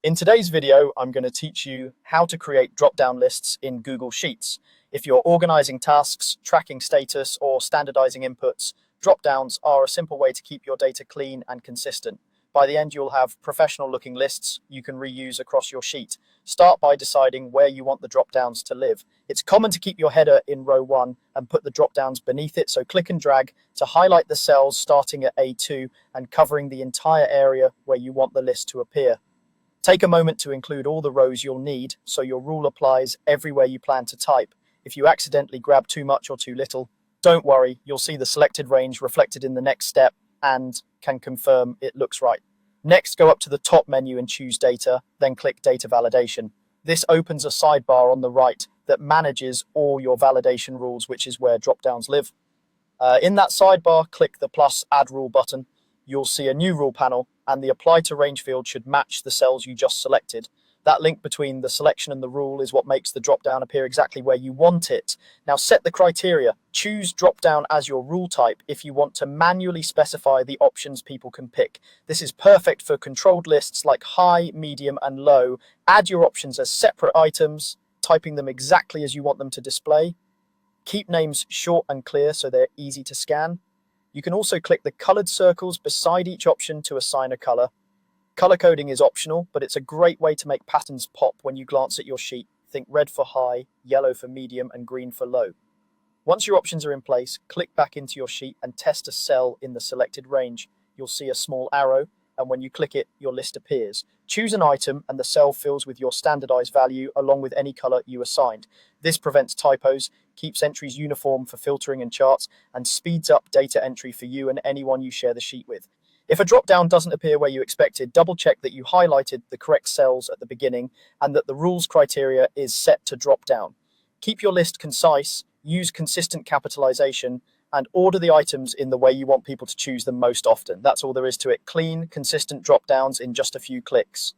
In today's video, I'm going to teach you how to create drop-down lists in Google Sheets. If you're organizing tasks, tracking status, or standardizing inputs, drop-downs are a simple way to keep your data clean and consistent. By the end, you'll have professional-looking lists you can reuse across your sheet. Start by deciding where you want the drop-downs to live. It's common to keep your header in row 1 and put the drop-downs beneath it, so click and drag to highlight the cells starting at A2 and covering the entire area where you want the list to appear. Take a moment to include all the rows you'll need so your rule applies everywhere you plan to type. If you accidentally grab too much or too little, don't worry, you'll see the selected range reflected in the next step and can confirm it looks right. Next, go up to the top menu and choose Data, then click Data Validation. This opens a sidebar on the right that manages all your validation rules, which is where drop-downs live. In that sidebar, click the plus Add Rule button. You'll see a new rule panel, and the Apply to Range field should match the cells you just selected. That link between the selection and the rule is what makes the drop-down appear exactly where you want it. Now set the criteria. Choose drop-down as your rule type if you want to manually specify the options people can pick. This is perfect for controlled lists like high, medium, and low. Add your options as separate items, typing them exactly as you want them to display. Keep names short and clear so they're easy to scan. You can also click the colored circles beside each option to assign a color. Color coding is optional, but it's a great way to make patterns pop when you glance at your sheet. Think red for high, yellow for medium, and green for low. Once your options are in place, click back into your sheet and test a cell in the selected range. You'll see a small arrow, and when you click it, your list appears. Choose an item and the cell fills with your standardized value along with any color you assigned. This prevents typos, keeps entries uniform for filtering and charts, and speeds up data entry for you and anyone you share the sheet with. If a drop-down doesn't appear where you expected, double-check that you highlighted the correct cells at the beginning and that the rules criteria is set to drop-down. Keep your list concise, use consistent capitalization, and order the items in the way you want people to choose them most often. That's all there is to it. Clean, consistent drop-downs in just a few clicks.